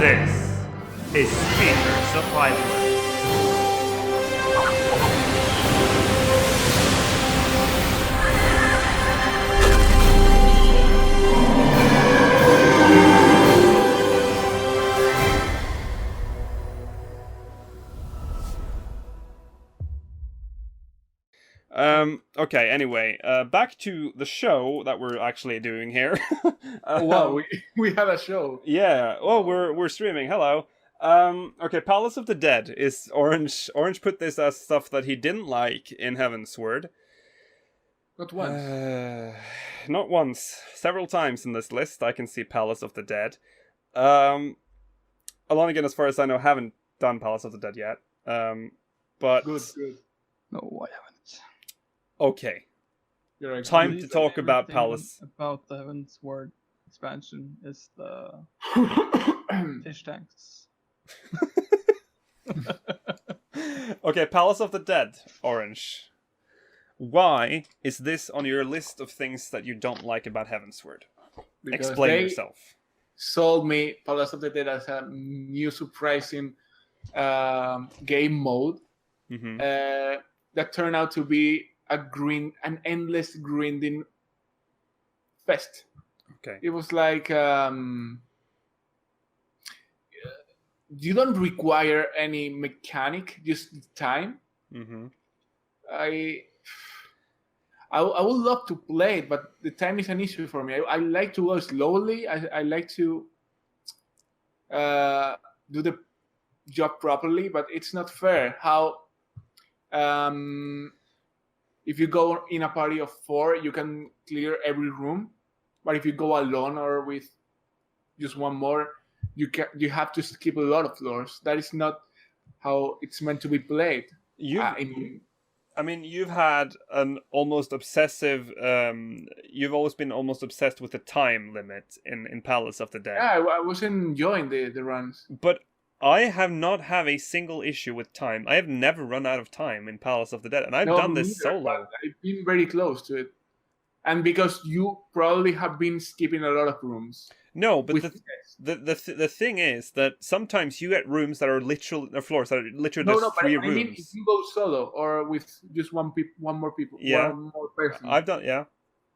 This is Speakers of Lifeless. Okay, anyway, back to the show that we're actually doing here. Wow, we have a show. Yeah, oh, we're streaming, hello. Okay, Palace of the Dead is Orange. Orange put this as stuff that he didn't like in Heavensward. Not once. Not once. Several times in this list I can see Palace of the Dead. Alon, again, as far as I know, haven't done Palace of the Dead yet. But... Good. No, I haven't. Okay. You're Time to talk about Palace. About the Heavensward expansion is the fish tanks. Okay, Palace of the Dead, Orange. Why is this on your list of things that you don't like about Heavensward? Because Explain they yourself. sold me Palace of the Dead as a new surprising game mode that turned out to be an endless grinding fest. Okay. It was like you don't require any mechanic, just time. Mm-hmm. I would love to play it, but the time is an issue for me. I like to go slowly. I like to do the job properly, but it's not fair how if you go in a party of 4, you can clear every room, but if you go alone or with just one more, you have to skip a lot of floors. That is not how it's meant to be played. I mean, you've had an almost obsessive... you've always been almost obsessed with the time limit in Palace of the Dead. Yeah, I was enjoying the runs. But I have not had a single issue with time. I have never run out of time in Palace of the Dead, and I've done this solo. I've been very close to it. And because you probably have been skipping a lot of rooms. No, but the thing is that sometimes you get rooms that are literal floors that are literally just 3 rooms. I mean, if you go solo or with just one more people, one more person. I've done, yeah.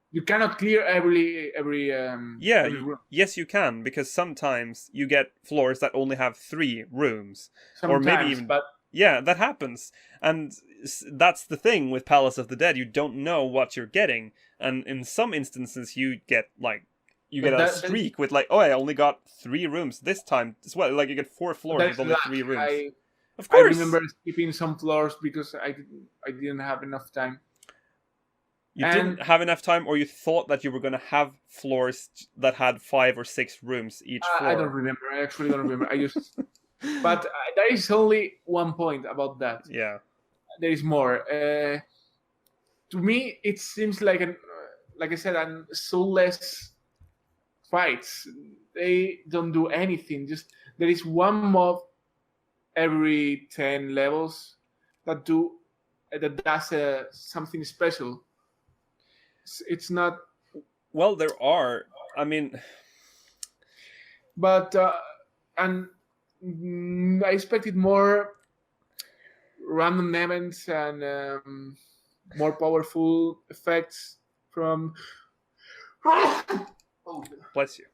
You cannot clear every room. Yes, you can, because sometimes you get floors that only have 3 rooms, Sometimes, or maybe even. But yeah, that happens, and that's the thing with Palace of the Dead. You don't know what you're getting, and in some instances, you get a streak with like, oh, I only got 3 rooms this time as well. Like you get 4 floors with only 3 rooms. Of course, I remember skipping some floors because I didn't have enough time. You didn't have enough time, or you thought that you were going to have floors that had 5 or 6 rooms each floor. I don't remember. I actually don't remember. But there is only one point about that. Yeah. There is more. To me, it seems like like I said, soulless fights. They don't do anything. Just there is one mob every 10 levels that does something special. It's not. Well, there are. I mean, but and I expected more random events and more powerful effects from. Oh, bless you.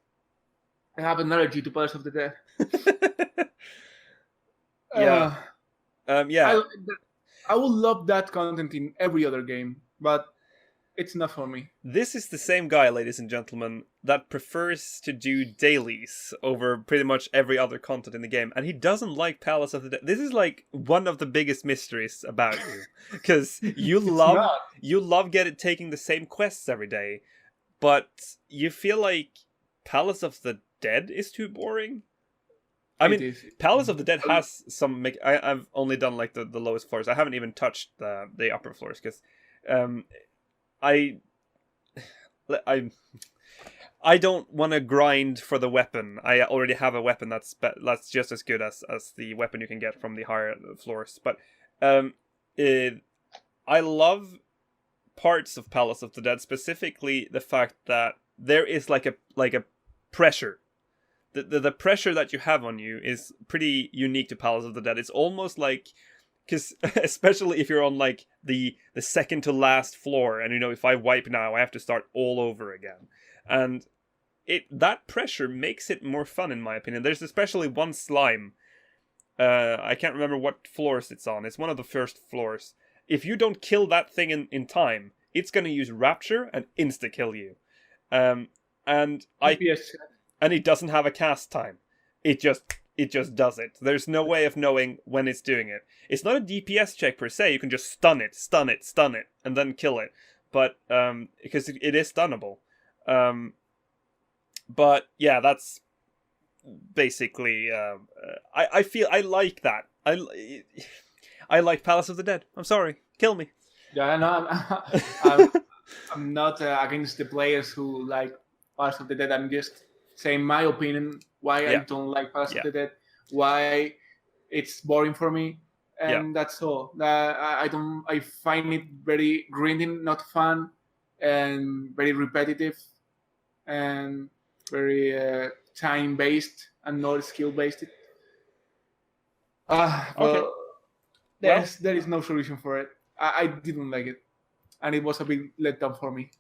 I have an allergy to Palace of the Dead. Yeah. Yeah. I would love that content in every other game, but it's not for me. This is the same guy, ladies and gentlemen, that prefers to do dailies over pretty much every other content in the game, and he doesn't like Palace of the Dead. This is like one of the biggest mysteries about you, because you love taking the same quests every day, but you feel like Palace of the Dead is too boring. I mean, Palace of the Dead has some... I've only done like the lowest floors. I haven't even touched the upper floors, because I don't want to grind for the weapon. I already have a weapon that's just as good as the weapon you can get from the higher floors. But I love parts of Palace of the Dead, specifically the fact that there is like a pressure the pressure that you have on you is pretty unique to Palace of the Dead. It's almost like, because especially if you're on like the second to last floor, and if I wipe now, I have to start all over again, and that pressure makes it more fun in my opinion. There's especially one slime. I can't remember what floors it's on. It's one of the first floors. If you don't kill that thing in time, it's gonna use Rapture and insta kill you. And it doesn't have a cast time. It just does it. There's no way of knowing when it's doing it. It's not a DPS check per se. You can just stun it, and then kill it. But because it is stunnable. But yeah, that's basically. I feel I like that. I like Palace of the Dead. I'm sorry, kill me. Yeah, no, I'm not against the players who like Palace of the Dead. I'm just saying my opinion why I don't like Palace of the Dead, why it's boring for me, and that's all. I find it very grinding, not fun, and very repetitive, and very time based and not skill based. Well, there is no solution for it. I didn't like it, and it was a big letdown for me.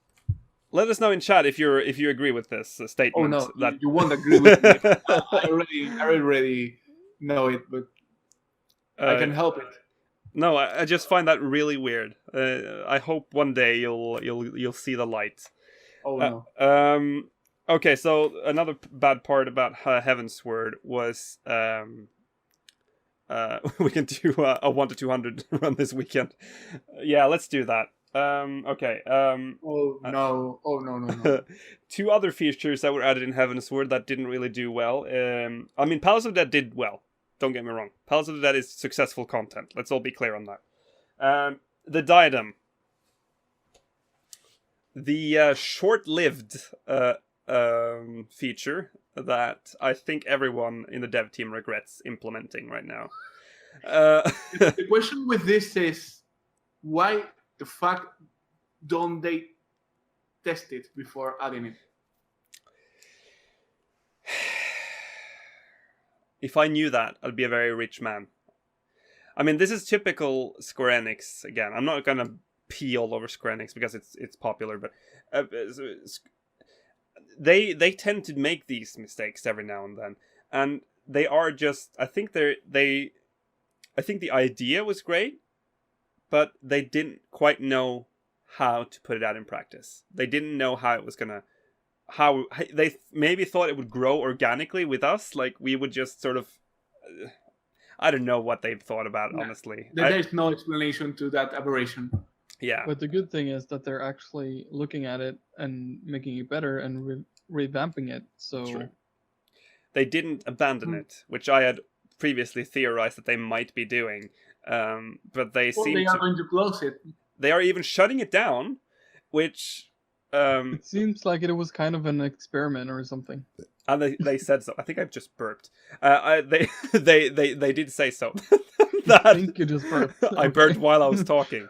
Let us know in chat if you agree with this statement. Oh no, that... you won't agree with me. I already know it, but I can help it. No, I just find that really weird. I hope one day you'll see the light. Oh no. Okay, so another bad part about Heaven's Word was we can do a 1 to 200 run this weekend. Yeah, let's do that. Okay. Oh no. 2 other features that were added in Heaven's Word that didn't really do well. I mean, Palace of the Dead did well. Don't get me wrong. Palace of the Dead is successful content. Let's all be clear on that. The diadem. The short-lived feature that I think everyone in the dev team regrets implementing right now. The question with this is, why the fuck don't they test it before adding it? If I knew that, I'd be a very rich man. I mean, this is typical Square Enix. Again, I'm not gonna pee all over Square Enix because it's popular, but they tend to make these mistakes every now and then, and they are just. I think the idea was great, but they didn't quite know how to put it out in practice. They didn't know how it was gonna. How they maybe thought it would grow organically with us, like we would just sort of. I don't know what they've thought about it, honestly. There's no explanation to that aberration. Yeah. But the good thing is that they're actually looking at it and making it better and revamping it. So True. They didn't abandon it, which I had previously theorized that they might be doing. But they seem they are going to close it. They are even shutting it down, which it seems like it was kind of an experiment or something. And they said so. I think I've just burped. They did say so. I think you just burped. I burped while I was talking.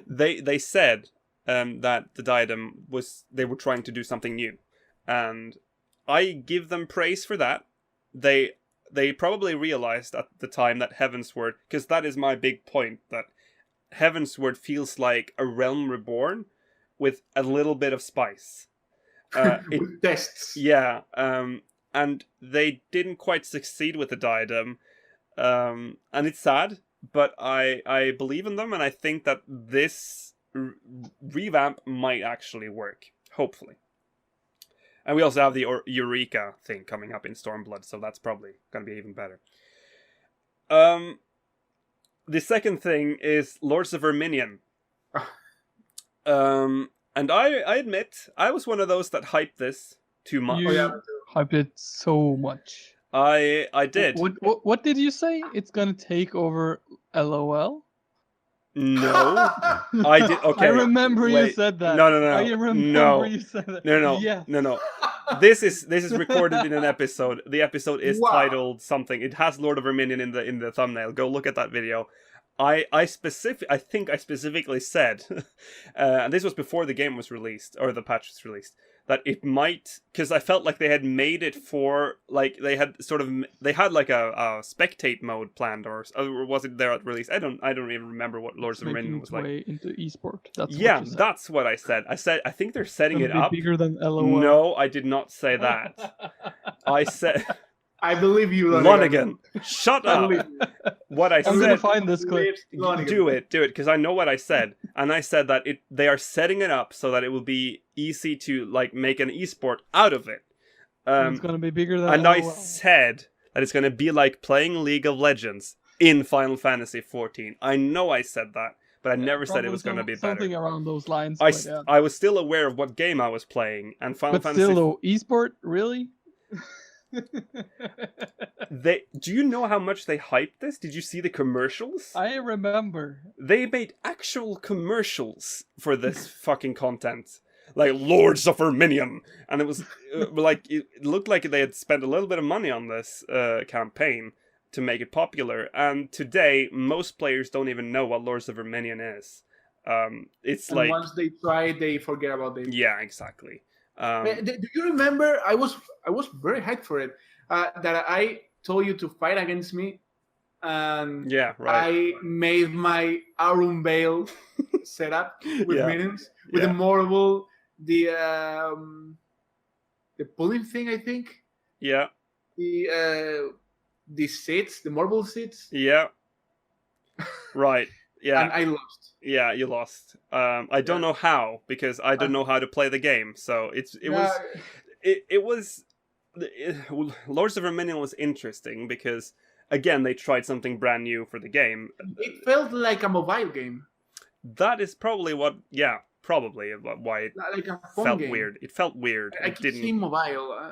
They said that the diadem they were trying to do something new, and I give them praise for that. They probably realized at the time that Heavensward, because that is my big point, that Heavensward feels like a Realm Reborn with a little bit of spice. With tests. Yeah, and they didn't quite succeed with the diadem, and it's sad, but I believe in them, and I think that this revamp might actually work, hopefully. And we also have the Eureka thing coming up in Stormblood, so that's probably going to be even better. The second thing is Lords of Verminion. And I admit, I was one of those that hyped this too much. You hyped it so much. I did. What did you say? It's gonna take over LOL? No. I did. Okay. I remember you said that. No. I remember you said that. No. Yes. No. This is recorded in an episode. The episode is titled something. It has Lord of Verminion in the thumbnail. Go look at that video. I think I specifically said, and this was before the game was released, or the patch was released, that it might, because I felt like they had made it for, like, they had like a spectate mode planned, or was it there at release? I don't even remember what Lords of Verminion was like. Way into esport. That's Yeah, what you said. that's what I said. I think they're setting it up. Bigger than LOL. No, I did not say that. I said... I believe you, Lonigan, shut up. What I I'm said. gonna find this clip. Do it, because I know what I said, and I said that they are setting it up so that it will be easy to like make an esport out of it. It's gonna be bigger than. And LOL. I said that it's gonna be like playing League of Legends in Final Fantasy XIV. I know I said that, but I never said it was gonna be better. Something around those lines. I was still aware of what game I was playing, and Final Fantasy. But still, though, esport really. Do you know how much they hyped this? Did you see the commercials? I remember. They made actual commercials for this fucking content. Like Lords of Verminion. And it was like, it looked like they had spent a little bit of money on this campaign to make it popular. And today, most players don't even know what Lords of Verminion is. It's and like... once they try, they forget about it. Yeah, exactly. Do you remember? I was very hyped for it. That I told you to fight against me, and yeah, right. I made my Arum Veil setup with minions, with the marble, the pulling thing, I think. Yeah. The seats, the marble seats. Yeah. Right. Yeah. And I lost. Yeah, you lost. I don't know how, because I don't know how to play the game. So it was Lords of Verminion was interesting because again they tried something brand new for the game. It felt like a mobile game. That is probably why it like a fun felt game. weird. It felt weird. I keep saying mobile.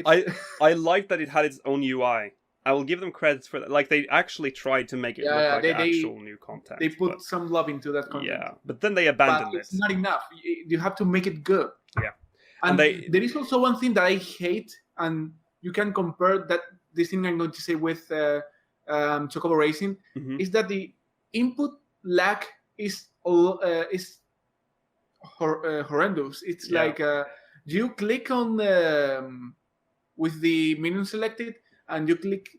I liked that it had its own UI. I will give them credits for that. Like, they actually tried to make it look like actual new content. They put some love into that content. Yeah, but then they abandoned it. It's not enough. You have to make it good. Yeah. And there is also one thing that I hate, and you can compare this thing I'm going to say with Chocobo Racing, is that the input lag is horrendous. It's like you click on with the minion selected, and you click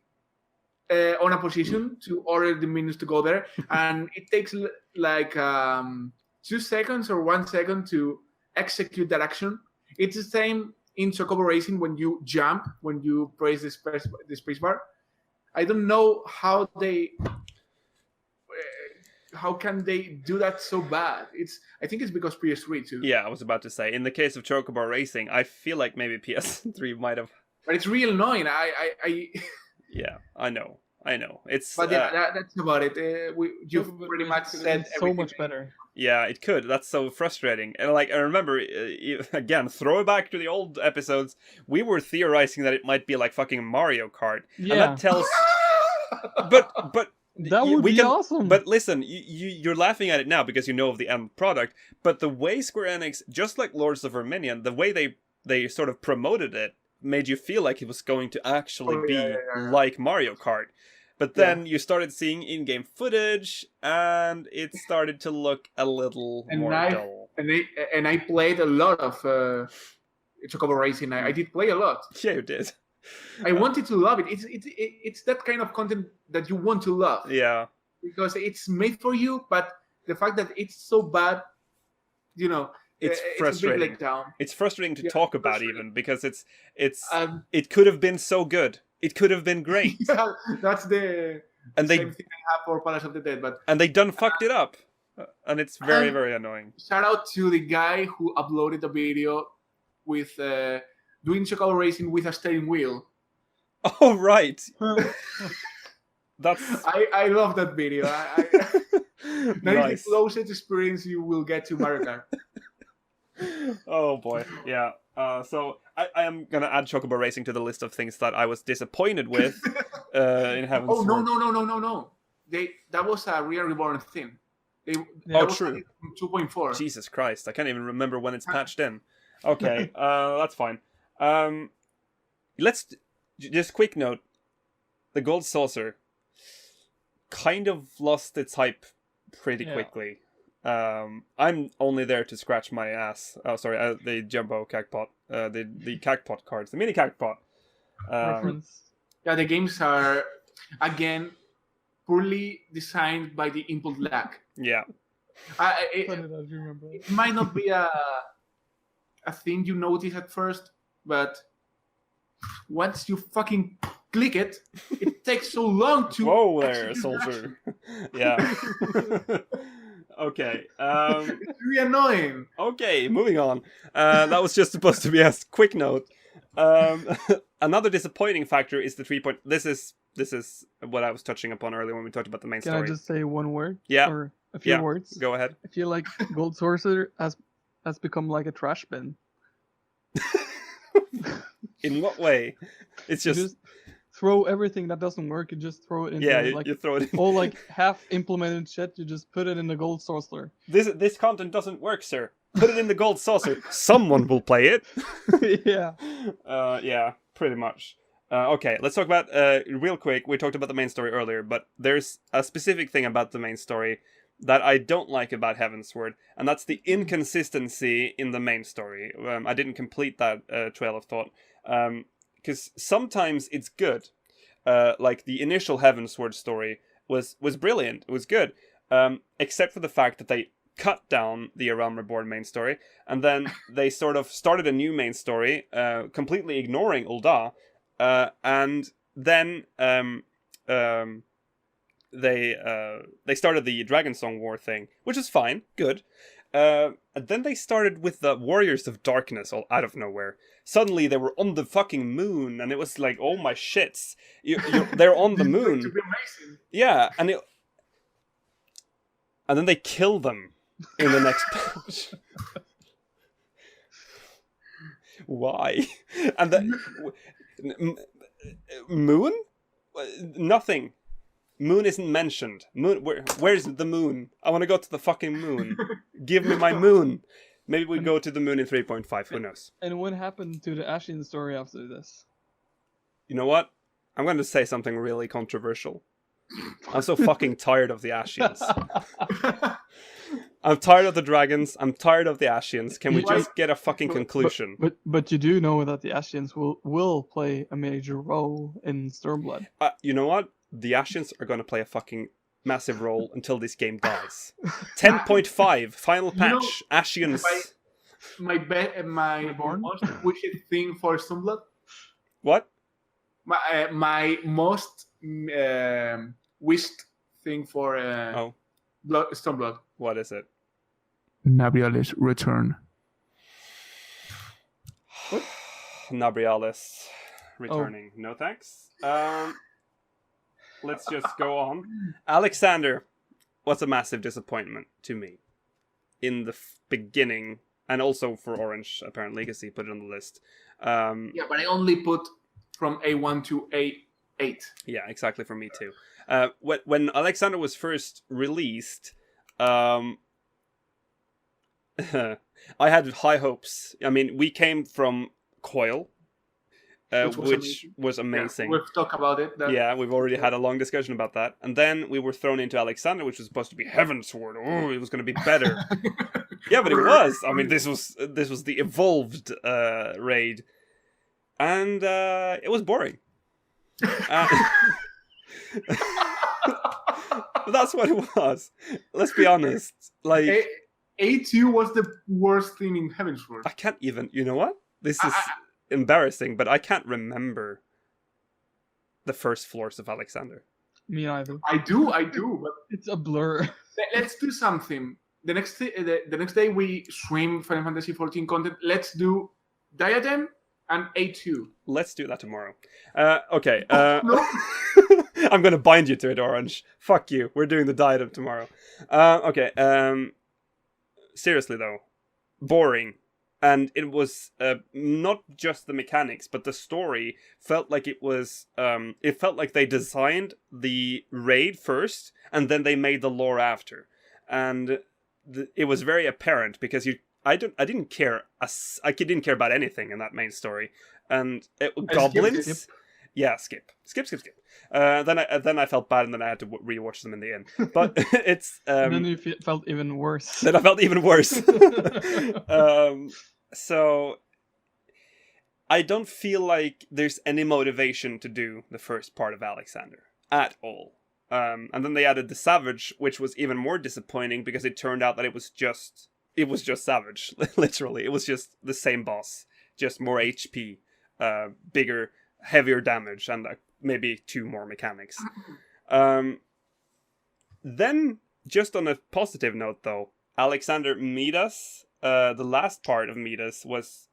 on a position to order the minions to go there, and it takes like 2 seconds or 1 second to execute that action. It's the same in Chocobo Racing when you jump, when you press the space bar. I don't know how can they do that so bad? I think it's because PS3 too. Yeah, I was about to say, in the case of Chocobo Racing, I feel like maybe PS3 might have. But it's real annoying. Yeah, I know. It's. But yeah, that's about it. You've pretty much said so everything. much better. Yeah, it could. That's so frustrating. And like, I remember again, throw it back to the old episodes. We were theorizing that it might be like fucking Mario Kart. Yeah. And that tells. but. That would be awesome. But listen, you're laughing at it now because you know of the end product. But the way Square Enix, just like Lords of Verminion, the way they sort of promoted it, made you feel like it was going to actually be like Mario Kart. But then you started seeing in-game footage, and it started to look a little more dull. And I played a lot of Chocobo Racing. I did play a lot. Yeah, you did. I wanted to love it. It's that kind of content that you want to love. Yeah. Because it's made for you, but the fact that it's so bad, it's frustrating. It's a big letdown. It's frustrating to talk about even because it could have been so good. It could have been great. Yeah, that's the same thing I have for Palace of the Dead, and they done fucked it up, and it's very very annoying. Shout out to the guy who uploaded a video with doing Chocobo Racing with a steering wheel. Oh right. That's. I love that video. That Nice. is the closest experience you will get to Mario Kart. Oh boy, yeah. So I am gonna add Chocobo Racing to the list of things that I was disappointed with in Heaven's Oh Sword. no! That was a Real Reborn thing. True. 2.4. Jesus Christ, I can't even remember when it's patched in. Okay, that's fine. Let's just quick note: the gold saucer. kind of lost its hype pretty quickly. I'm only there to scratch my ass. Oh, sorry, the jumbo cagpot, the cagpot cards, the mini cagpot. Reference. Yeah, the games are again poorly designed by the input lag. Yeah. It might not be a thing you notice at first, but once you fucking click it, it takes so long to. Whoa there, soldier. Yeah. Okay. It's really annoying. Okay, moving on. That was just supposed to be a quick note. Another disappointing factor is the 3 point. This is what I was touching upon earlier when we talked about the main Can story. I just say one word? Yeah. Or a few words? Go ahead. I feel like Gold Sorcerer has become like a trash bin. In what way? It's just throw everything that doesn't work. You just throw it in. you throw it in. All like half implemented shit. You just put it in the Gold Sorcerer. This content doesn't work, sir. Put it in the gold saucer. Someone will play it. Yeah. Yeah, pretty much. Okay, let's talk about real quick. We talked about the main story earlier, but there's a specific thing about the main story that I don't like about Heavensward, and that's the inconsistency in the main story. I didn't complete that trail of thought, because sometimes it's good. Like the initial Heavensward story was brilliant. It was good, except for the fact that they cut down the A Realm Reborn main story, and then they sort of started a new main story, completely ignoring Ul'dah, and then they started the Dragonsong War thing, which is fine, good. And then they started with the Warriors of Darkness all out of nowhere. Suddenly they were on the fucking moon, and it was like, oh my shits, they're on the moon. To be amazing. Yeah, and then they kill them in the next patch. Why? And then moon? Nothing. Moon isn't mentioned. Moon. Where's the moon? I want to go to the fucking moon. Give me my moon. Maybe we go to the moon in 3.5. Who knows? And what happened to the Ashian story after this? You know what? I'm going to say something really controversial. I'm so fucking tired of the Ashians. I'm tired of the dragons. I'm tired of the Ashians. Can we just get a fucking conclusion? But you do know that the Ashians will play a major role in Stormblood. You know what? The Ashians are going to play a fucking massive role until this game dies. 10.5 final patch. Ashians. My most wished thing for Stormblood. What? My most wished thing for Stormblood. What is it? Nabriale's return. What? Nabriales returning. No thanks. Let's just go on. Alexander was a massive disappointment to me in the beginning, and also for Orange, apparently, because he put it on the list. Yeah, but I only put from A1 to A8. Yeah, exactly, for me too. When Alexander was first released, I had high hopes. I mean, we came from Coil, which was amazing. Yeah, we've talked about it. Yeah, we've already had a long discussion about that. And then we were thrown into Alexander, which was supposed to be Heavensward. Oh, it was going to be better. Yeah, but it was. I mean, this was the evolved raid. And it was boring. But that's what it was. Let's be honest. Like A2 was the worst thing in Heavensward. I can't even. You know what? This is embarrassing, but I can't remember the first floors of Alexander. Me either. I do, but it's a blur. Let's do something. The next day we stream Final Fantasy XIV content. Let's do Diadem and A2. Let's do that tomorrow. Okay. No. I'm gonna bind you to it, Orange. Fuck you. We're doing the Diadem tomorrow. Okay. Seriously though, boring. And it was not just the mechanics, but the story felt like it was. It felt like they designed the raid first, and then they made the lore after, and it was very apparent because I didn't care. I didn't care about anything in that main story, and goblins. Yeah, skip. Then I felt bad, and then I had to rewatch them in the end. But it's And then you felt even worse. then I felt even worse. So I don't feel like there's any motivation to do the first part of Alexander at all. And then they added the Savage, which was even more disappointing because it turned out that it was just Savage. Literally, it was just the same boss, just more HP, bigger, heavier damage, and maybe 2 more mechanics. Then, just on a positive note, though, Alexander Midas, the last part of Midas was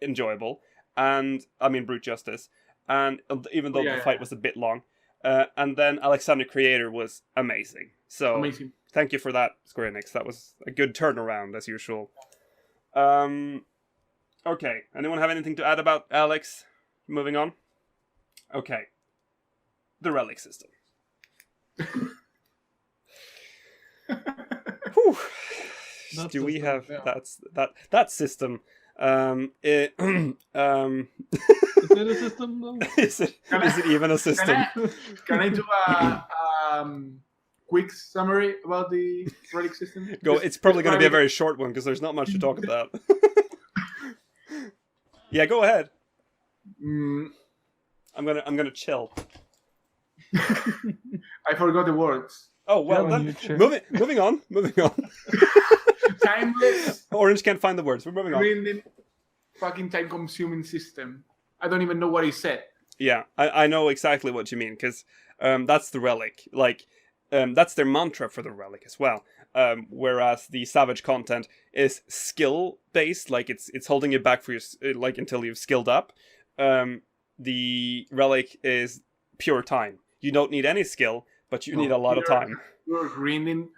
enjoyable, and I mean Brute Justice, and even though the fight was a bit long, and then Alexander Creator was amazing. So Amazing. Thank you for that, Square Enix. That was a good turnaround as usual. Okay, anyone have anything to add about Alex? Moving on. Okay, the relic system. Whew. Do we have that system? Is it a system though? Is it even a system? Can I do a quick summary about the relic system? Go. It's probably going to be a very short one because there's not much to talk about. Yeah, go ahead. I'm gonna chill. I forgot the words. Oh well, then moving on. Timeless. Orange can't find the words. We're moving on. Grinding, fucking time-consuming system. I don't even know what he said. Yeah, I know exactly what you mean because that's the relic. Like, that's their mantra for the relic as well. Whereas the Savage content is skill based, like it's holding you back for your until you've skilled up. The relic is pure time. You don't need any skill, but you need a lot of time. You're grinding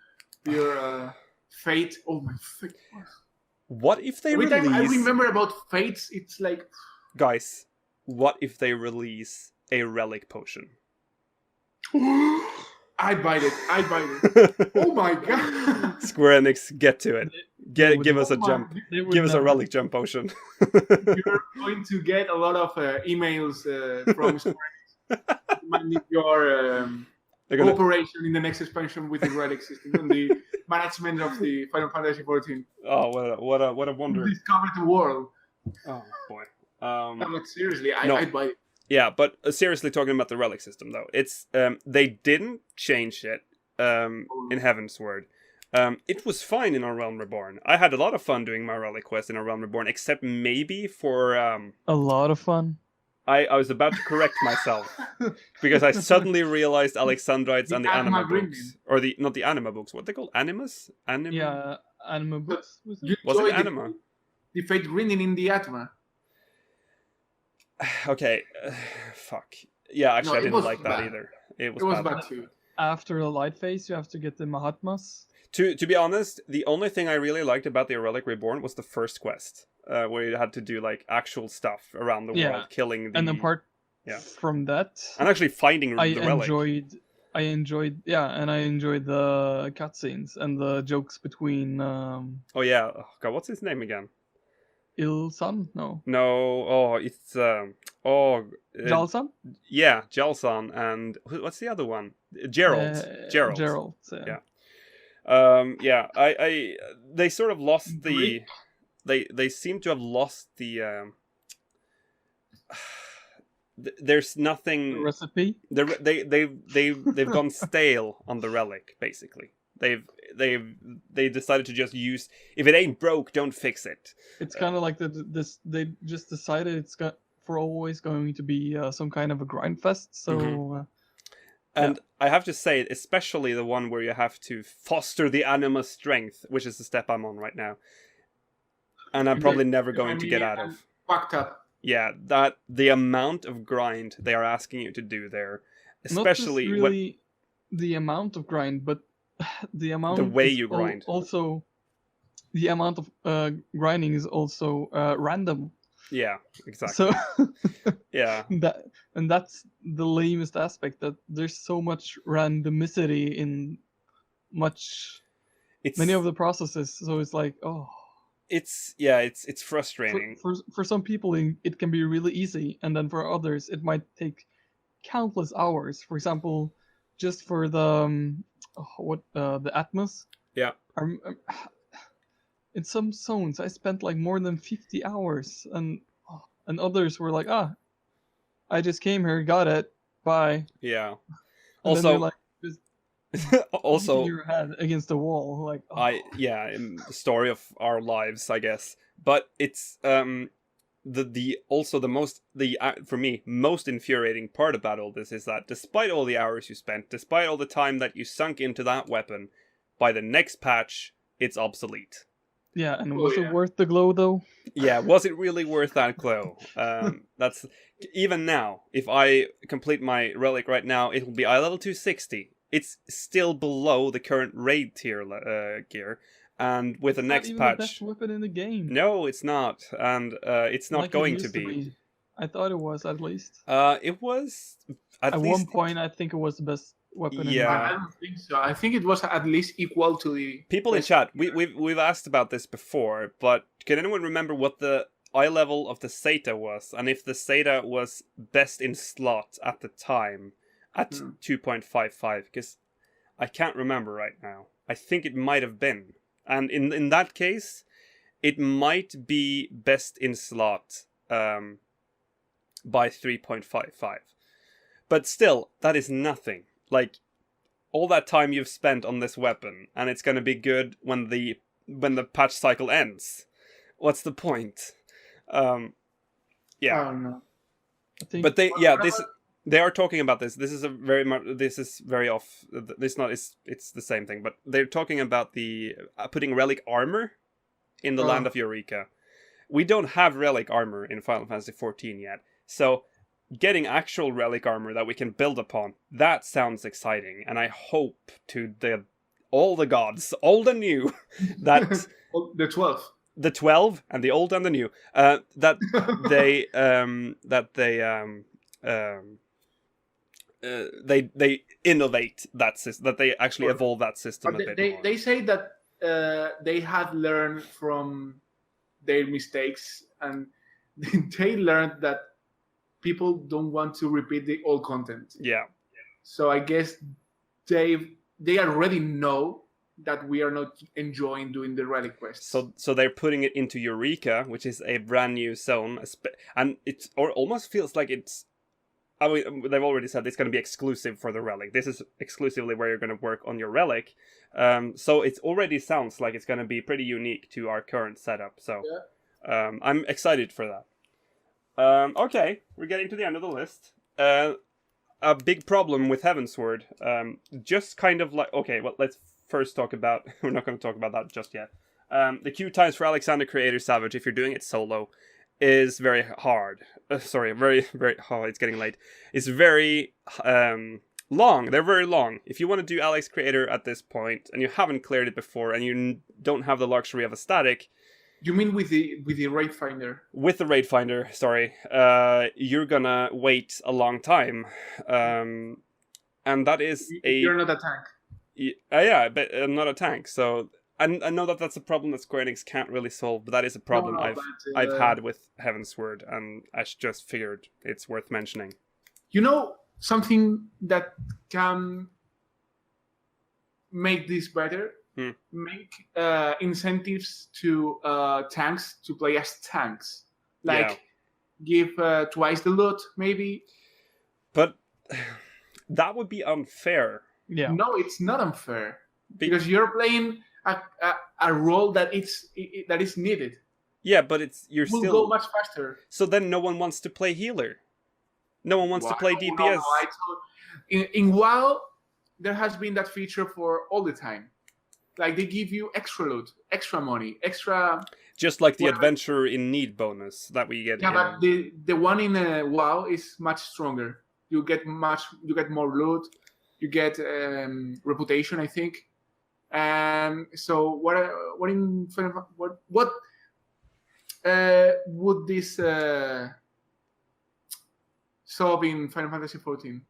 your fate. Oh my fate! What if they Every release? time I remember about fates, it's like, guys, what if they release a relic potion? I bite it. Oh my god! Square Enix, get to it. Give us a jump. Give us a relic jump potion. You're going to get a lot of emails from Square Enix demanding your cooperation in the next expansion with the relic system and the management of the Final Fantasy XIV. Oh, what a wonder! Discover the world. Oh boy. I'm like, seriously, I bite it. Yeah, but seriously, talking about the relic system though, it's they didn't change it in Heaven's Word. It was fine in Our Realm Reborn. I had a lot of fun doing my relic quest in Our Realm Reborn, except maybe for a lot of fun. I was about to correct myself because I suddenly realized Alexandrites and the Anima books, or not the Anima books. What they called Animus? Yeah, Anima books. Was it Anima? The fate grinding in the Atma. Okay, fuck. Yeah, actually, I didn't like that either. It was bad too. After the light phase, you have to get the Mahatmas. To be honest, the only thing I really liked about the Relic Reborn was the first quest, where you had to do like actual stuff around the world, killing the. And apart from that, and actually finding the relic. I enjoyed the cutscenes and the jokes between. Oh yeah, God, what's his name again? Ilsan? No, it's Jalsan? Yeah, Jalsan, and what's the other one? Gerald. Gerald. Yeah. They sort of lost the. They seem to have lost the. There's nothing. The recipe. They've gone stale on the relic. Basically, they decided to just use. If it ain't broke, don't fix it. It's kind of like they just decided it's for always going to be some kind of a grind fest. So. And I have to say, especially the one where you have to foster the anima strength, which is the step I'm on right now. And I'm probably never going to get out of. Fucked up. Yeah, that the amount of grind they are asking you to do there, especially not just really the amount of grind, but the way you grind. Also, the amount of grinding is also random. Yeah, exactly. So yeah, that's the lamest aspect, that there's so much randomicity in many of the processes. So it's like, it's frustrating. For some people, it can be really easy, and then for others, it might take countless hours. For example, just for the the Atmos. Yeah. In some zones, I spent like more than 50 hours, and others were like, I just came here, got it, bye. Yeah. And then Also, you're like, just also, beating your head against the wall, like, the story of our lives, I guess. But it's for me most infuriating part about all this is that despite all the hours you spent, despite all the time that you sunk into that weapon, by the next patch it's obsolete. Yeah, and was it worth the glow though? Yeah, was it really worth that glow? That's even now. If I complete my relic right now, it will be eye level 260. It's still below the current raid tier gear, and with the next patch, the best weapon in the game. No, it's not, and it's not Like going it to used be. I thought it was at least. It was at least one point. I think it was the best weapon. Yeah. I don't think so. I think it was at least equal to the people in chat. We've asked about this before, but can anyone remember what the eye level of the SoH was, and if the SoH was best in slot at the time at 2.55? Because I can't remember right now. I think it might have been, and in that case, it might be best in slot by 3.55. But still, that is nothing. Like, all that time you've spent on this weapon, and it's gonna be good when the patch cycle ends. What's the point? Yeah. I don't know. But they are talking about this. This is very off. It's the same thing, but they're talking about the putting relic armor in the land of Eureka. We don't have relic armor in Final Fantasy XIV yet, so getting actual relic armor that we can build upon, that sounds exciting, and I hope to all the gods, old and new, that the 12. The 12 and the old and the new, that they innovate that system, that they actually evolve that system a bit more. They say that they had learned from their mistakes, and they learned that people don't want to repeat the old content. Yeah. So I guess they already know that we are not enjoying doing the relic quests. So they're putting it into Eureka, which is a brand new zone, and it almost feels like it's. I mean, they've already said it's going to be exclusive for the relic. This is exclusively where you're going to work on your relic. So it already sounds like it's going to be pretty unique to our current setup. So I'm excited for that. Okay, we're getting to the end of the list. A big problem with Heavensward, just kind of like... Okay, well, let's first talk about... We're not going to talk about that just yet. The queue times for Alexander Creator Savage, if you're doing it solo, is very hard. Very, very... Oh, it's getting late. It's very long. They're very long. If you want to do Alex Creator at this point, and you haven't cleared it before, and you don't have the luxury of a static... You mean with the raid finder? With the raid finder, sorry. You're gonna wait a long time. And that is You're not a tank. Yeah, but I'm not a tank, so... I know that that's a problem that Square Enix can't really solve, but that is a problem I've had with Heavensward, and I just figured it's worth mentioning. You know, something that can make this better? Make incentives to tanks to play as tanks. Like, give twice the loot, maybe. But that would be unfair. Yeah. No, it's not unfair. Because you're playing a role that that is needed. Yeah, but you'll go much faster. So then no one wants to play healer. No one wants to play DPS. In WoW, there has been that feature for all the time. Like, they give you extra loot, extra money, extra... Just like the Adventurer in Need bonus that we get. Yeah, but the one in WoW is much stronger. You get more loot, you get reputation, I think. And so what would this solve in Final Fantasy XIV?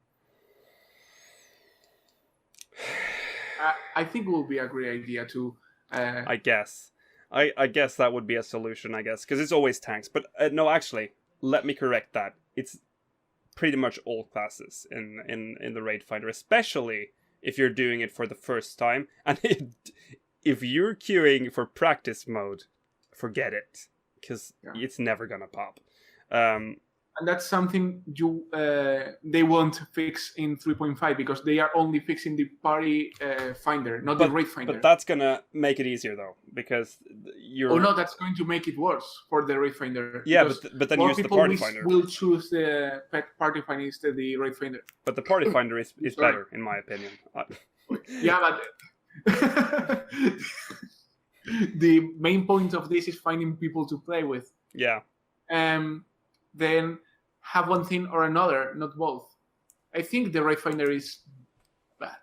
I think it will be a great idea to... I guess. I guess that would be a solution, I guess, because it's always tanks. But no, actually, let me correct that. It's pretty much all classes in the Raid Finder, especially if you're doing it for the first time. And if you're queuing for practice mode, forget it, because it's never gonna pop. And that's something they won't fix in 3.5 because they are only fixing the party finder, not the raid finder. But that's gonna make it easier though, because you're. Oh no, that's going to make it worse for the raid finder. Yeah, but then use the party finder. Will choose the party finder instead of the raid finder. But the party finder is better, in my opinion. Yeah, but the main point of this is finding people to play with. Yeah. Then have one thing or another, not both. I think the raid finder is bad.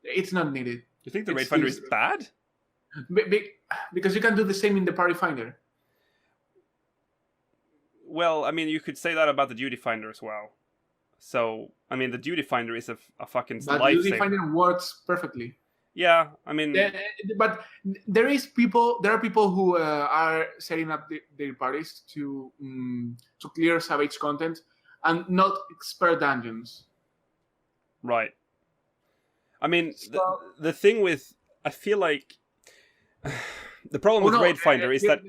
It's not needed. You think the raid finder is bad? Because you can do the same in the party finder. Well, I mean, you could say that about the duty finder as well. So, I mean, the duty finder is a fucking lifesaver. But duty finder works perfectly. Yeah, I mean, but there are people who are setting up their parties to clear SoH content and not expert dungeons. Right. I mean, the thing with, I feel like the problem with Raid Finder is that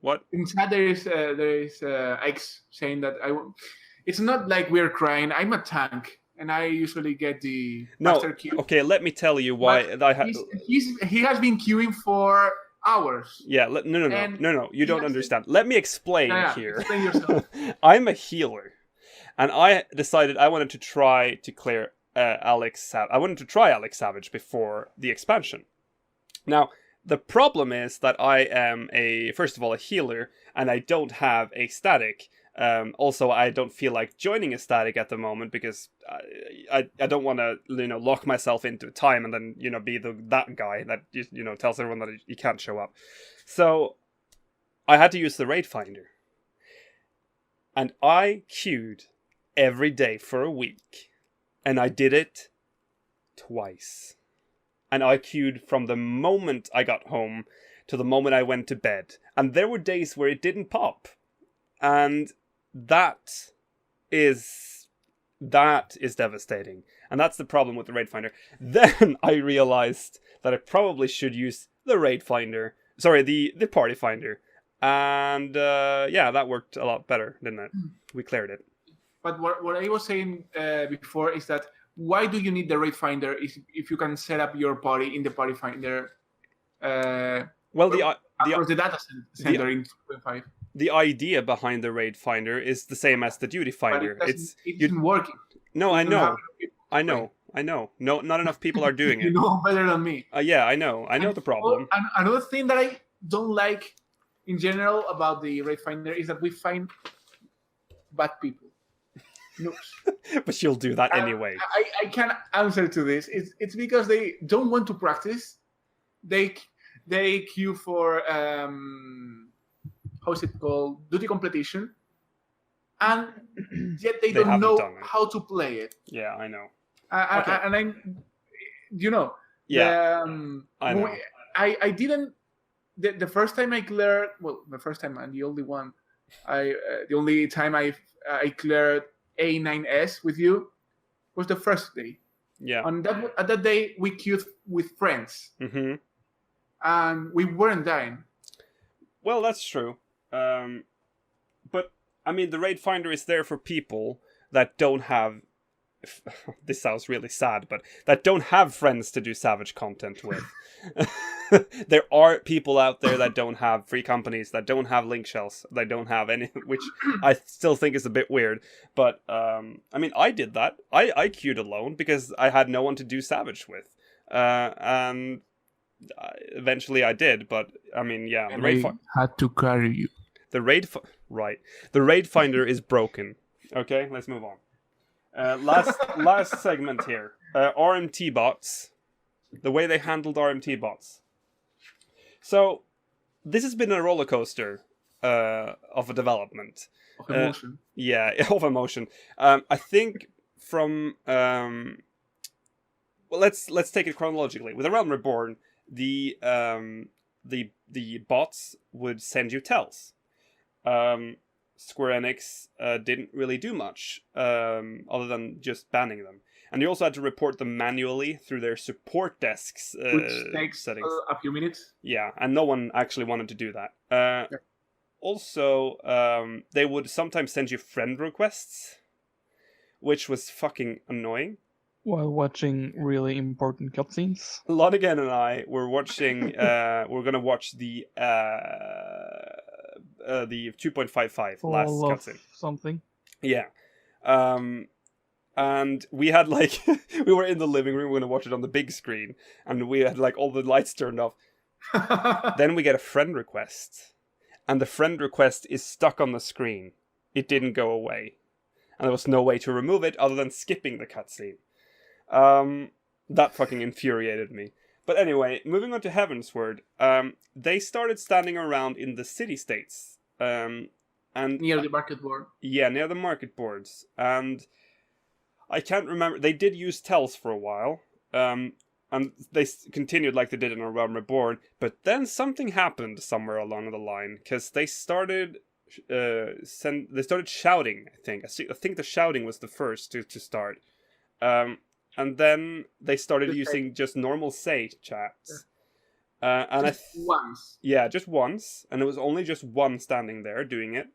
what in chat there is X saying that it's not like we're crying. I'm a tank. And I usually get the master queue. Okay, let me tell you why. He has been queuing for hours. Yeah, no. You don't understand. Let me explain here. Explain yourself. I'm a healer, and I decided I wanted to try to clear Alex. I wanted to try Alex Savage before the expansion. Now, the problem is that I am first of all a healer, and I don't have a static. Also, I don't feel like joining a static at the moment because I don't want to lock myself into time and then be that guy that tells everyone that he can't show up. So I had to use the raid finder, and I queued every day for a week, and I did it twice, and I queued from the moment I got home to the moment I went to bed, and there were days where it didn't pop, and that is devastating. And that's the problem with the raid finder. Then I realized that I probably should use the raid finder. Sorry, the party finder. And that worked a lot better, didn't it? We cleared it. But what I was saying before is that why do you need the raid finder if you can set up your party in the party finder? Across the data center in 2.5. The idea behind the raid finder is the same as the duty finder. It isn't working. No, I know. No, not enough people are doing it. You know better than me. Yeah, I know the problem. Another thing that I don't like in general about the raid finder is that we find bad people. Noobs. But you'll do that anyway. I can't answer to this. It's because they don't want to practice. They queue for how's it called? Duty completion. And yet they don't know how to play it. Yeah, I know. And I'm, Yeah, I know. I didn't. The first time I cleared, the first time and the only one, the only time I cleared A9S with you was the first day. Yeah. And at that day we queued with friends. Mm-hmm. And we weren't dying. Well, that's true. But I mean, the raid finder is there for people that don't have. This sounds really sad, but that don't have friends to do Savage content with. There are people out there that don't have free companies, that don't have link shells, that don't have any, which I still think is a bit weird. But I mean, I did that. I queued alone because I had no one to do Savage with, and eventually I did. But I mean, yeah, and the raid had to carry you. The raid finder is broken. Okay, let's move on. Last segment here. RMT bots. The way they handled RMT bots. So, this has been a roller coaster of a development. Of emotion. Of emotion. I think from... let's take it chronologically. With A Realm Reborn, the the bots would send you tells. Square Enix didn't really do much other than just banning them. And you also had to report them manually through their support desks Which takes settings. a few minutes. Yeah, and no one actually wanted to do that. Also, they would sometimes send you friend requests, which was fucking annoying. While watching really important cutscenes. Lodigan and I were watching. We're gonna watch the 2.55 last All of cutscene. something. Yeah. And we had like we were in the living room. We were gonna watch it on the big screen, and we had like all the lights turned off. Then we get a friend request, and the friend request is stuck on the screen. It didn't go away, and there was no way to remove it other than skipping the cutscene. That fucking infuriated me. But anyway, moving on to Heavensward, they started standing around in the city-states. And Near the market board. yeah, near the market boards. And I can't remember, they did use tells for a while. And they continued like they did in A Realm Reborn. But then something happened somewhere along the line, because they started shouting, I think. I think the shouting was the first to start. And then they started using just normal SoH chats. And Just once. Yeah, just once. And it was only just one standing there doing it.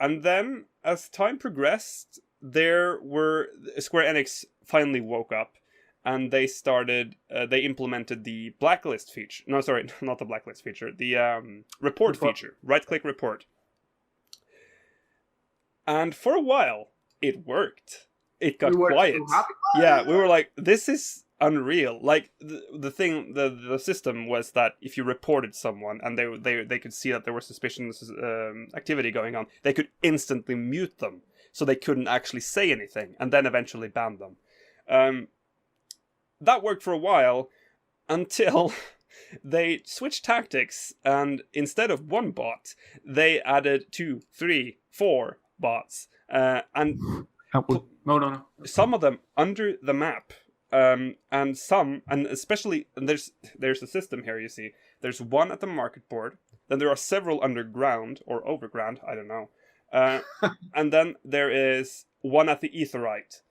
And then, as time progressed, Square Enix finally woke up. And they implemented the blacklist feature. No, sorry, not the blacklist feature. The report feature. Right-click report. And for a while, it worked. It got quiet. So happy. Yeah, we were like, this is unreal. Like the system was that if you reported someone and they could see that there was suspicious activity going on, they could instantly mute them, so they couldn't actually say anything, and then eventually ban them. That worked for a while until they switced tactics, and instead of one bot, they added 2, 3, 4 bots, and No. some of them under the map, and especially, and there's a system here. You see, there's one at the market board, then there are several underground or overground, I don't know, and then there is one at the Aetheryte.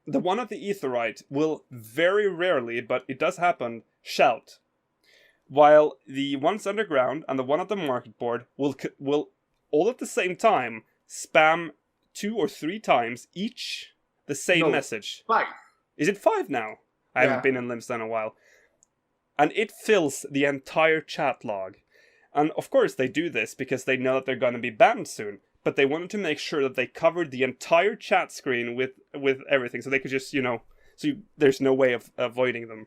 The one at the Aetheryte will very rarely, but it does happen, shout, while the ones underground and the one at the market board will all at the same time spam 2 or 3 times each the same message. 5. Is it 5 now? I haven't been in Limsa in a while. And it fills the entire chat log. And of course they do this because they know that they're going to be banned soon. But they wanted to make sure that they covered the entire chat screen with everything. So they could just, there's no way of avoiding them.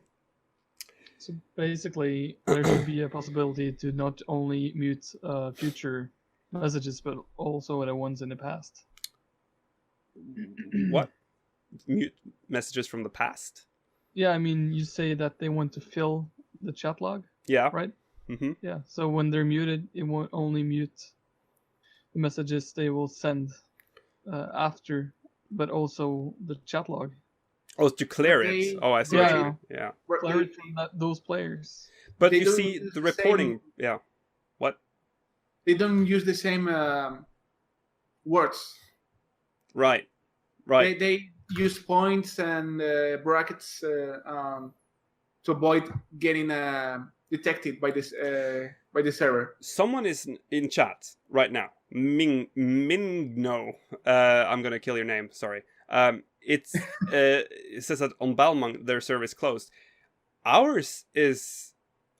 So basically, there should be a possibility to not only mute future messages, but also the ones in the past. What? Mute messages from the past? Yeah, I mean, you say that they want to fill the chat log. Yeah. Right? Mm-hmm. Yeah, so when they're muted, it won't only mute the messages they will send after, but also the chat log. Oh, to clear it. Oh, I see. Yeah. Yeah. Clear it from those players. But They you don't see, use the the reporting... same- Yeah. What? They don't use the same words. Right. They use points and brackets to avoid getting detected by the server. Someone is in chat right now. Mingno. I'm gonna kill your name. Sorry. It says that on Balmung their server is closed. Ours is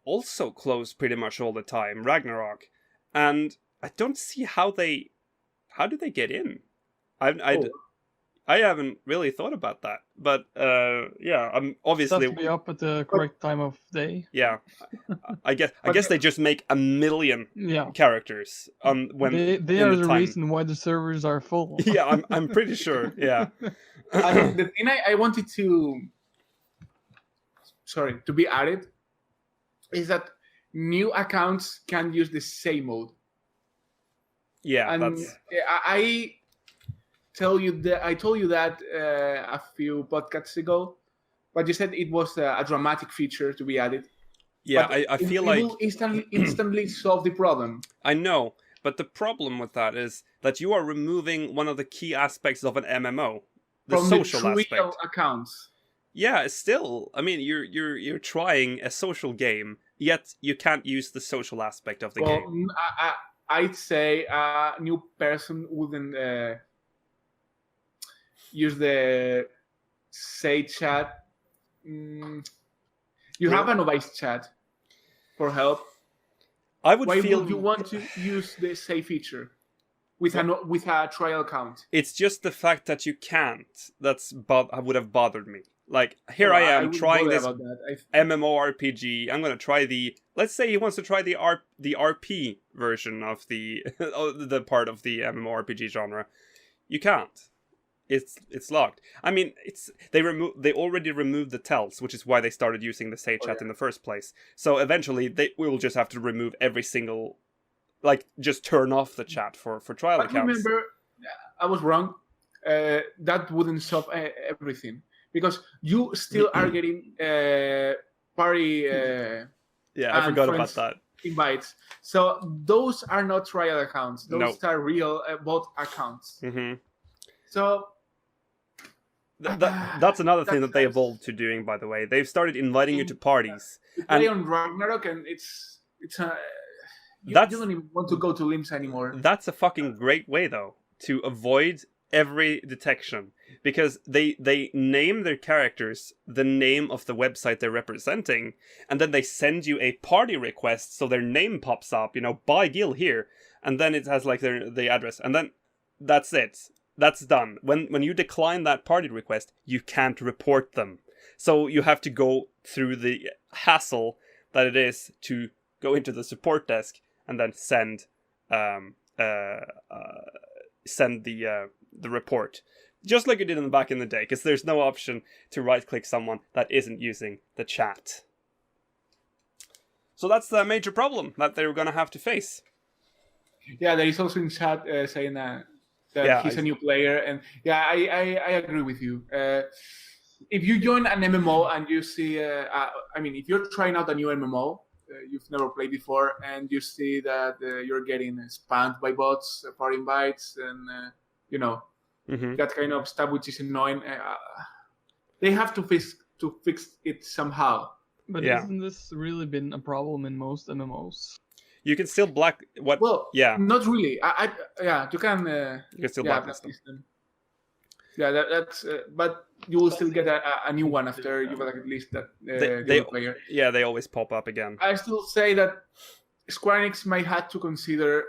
also closed pretty much all the time. Ragnarok, and I don't see how do they get in? I haven't really thought about that, but yeah, I'm obviously It's have to be up at the correct time of day. Yeah, I guess they just make a million characters when they are the reason why the servers are full. Yeah, I'm pretty sure. Yeah. And the thing I wanted to be added is that new accounts can use the same mode. Yeah, and that's... I told you that a few podcasts ago, but you said it was a dramatic feature to be added. Yeah, But I feel it like will instantly solve the problem. I know, but the problem with that is that you are removing one of the key aspects of an MMO, the From social the aspect. trial accounts. Yeah, still, I mean, you're trying a social game, yet you can't use the social aspect of the Well, game. I'd say a new person wouldn't use the say chat. You have a novice chat for help. I would Why feel would you want to use the say feature with a trial account? it's just the fact that you can't would have bothered me. Like, here Well, I am wouldn't trying bother this about that. MMORPG. I'm gonna try let's say he wants to try the RP version of the the part of the MMORPG genre. You can't. It's locked. I mean, they already removed the tells, which is why they started using the Say chat in the first place. So eventually they will just have to remove every single, like, just turn off the chat for trial But accounts. remember, I was wrong. That wouldn't solve everything because you still are getting party. Yeah, I forgot about friends that. Invites. So those are not trial accounts. Those No. are real bot accounts. Mm-hmm. So That's another thing that they that's- evolved to doing, by the way. They've started inviting you to parties. you play And on Ragnarok, and it's you That's- don't even want to go to Limbs anymore. that's a fucking great way, though, to avoid every detection. Because they name their characters the name of the website they're representing, and then they send you a party request so their name pops up, buy Gil here, and then it has like the address, and then that's it. That's done. When you decline that party request, you can't report them. So you have to go through the hassle that it is to go into the support desk and then send the report. Just like you did back in the day, because there's no option to right-click someone that isn't using the chat. So that's the major problem that they're going to have to face. Yeah, there is also in chat saying that he's a new player, and yeah, I agree with you. If you join an MMO and you see, if you're trying out a new MMO, you've never played before, and you see that you're getting spammed by bots, party invites, and that kind of stuff, which is annoying. They have to fix it somehow. But hasn't this really been a problem in most MMOs? You can still Not really. You can. You can still blacklist them. Yeah, that's. But you will still get a new one after you've at least that the player. Yeah, they always pop up again. I still say that Square Enix might have to consider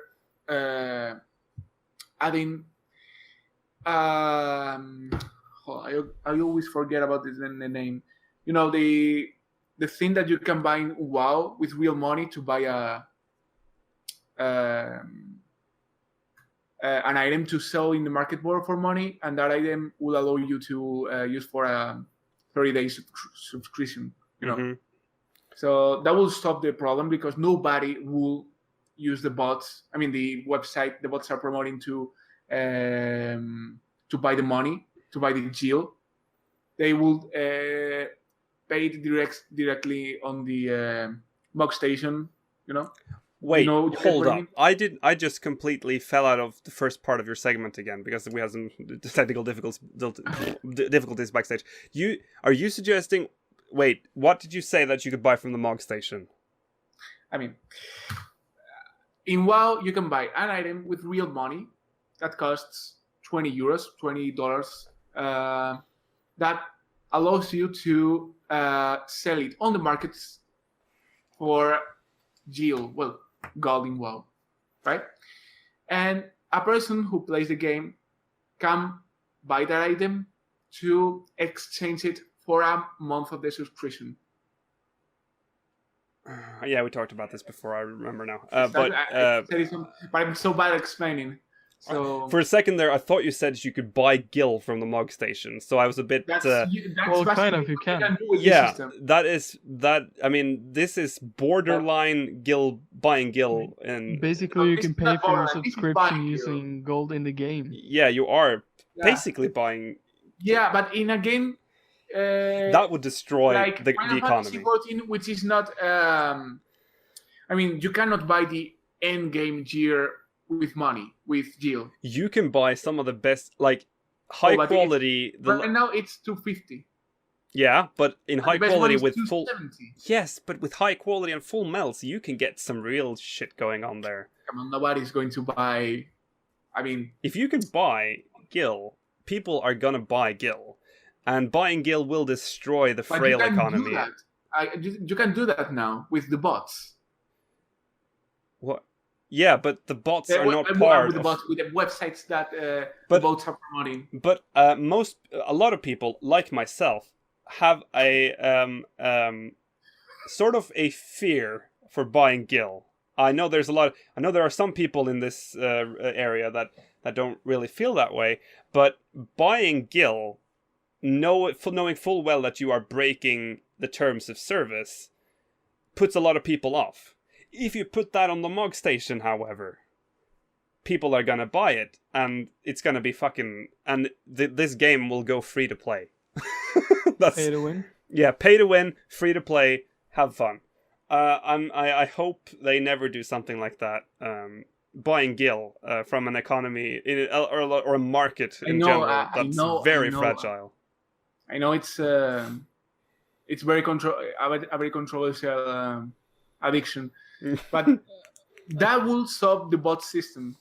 adding. I always forget about this the name. The thing that you can buy in WoW with real money to buy an item to sell in the market board for money, and that item will allow you to use for a 30-day subscription. Mm-hmm. So that will stop the problem because nobody will use the bots. I mean, the website the bots are promoting to buy the money, to buy the Gil. They will pay it directly on the mug station. Wait, hold up. I just completely fell out of the first part of your segment again because we had some technical difficulties backstage. Are you suggesting... Wait, what did you say that you could buy from the mog station? I mean, in WoW, you can buy an item with real money that costs €20, $20. That allows you to sell it on the markets for Gil, gold in WoW, right? And a person who plays the game can buy that item to exchange it for a month of the subscription. Yeah, we talked about this before. I remember now. But I'm so bad at explaining. So for a second there, I thought you said you could buy Gil from the mug station. So I was a bit. That's kind of you can. Yeah, I mean, this is borderline buying Gil, and basically you can pay for your subscription using gold in the game. Yeah, you are basically buying. Yeah, but in a game That would destroy like the Final Fantasy economy. XIV, which is not. I mean, you cannot buy the end game gear with money with Jill. You can buy some of the best, like high but quality. Right now it's 250. Yeah, but in high The best quality one is with full. 270. Yes, but with high quality and full melts, you can get some real shit going on there. Come on, nobody's going to buy. I mean, If you can buy Gil, people are gonna buy Gil, and buying Gil will destroy the but frail you can economy. do that. You can do that now with the bots. What? Yeah, but the bots are not with part the of. bots, with the websites that the But- bots are promoting. But a lot of people, like myself, have a sort of a fear for buying Gil. I know there are some people in this area that don't really feel that way. But buying Gil, knowing full well that you are breaking the terms of service, puts a lot of people off. If you put that on the Mog Station, however, people are gonna buy it, and it's gonna be fucking. And this game will go free to play. That's Pay to win. Yeah, pay to win, free to play, have fun. I hope they never do something like that. Buying Gil from an economy or a market in general that's very fragile. I know it's very a very controversial addiction, but that will solve the bot system.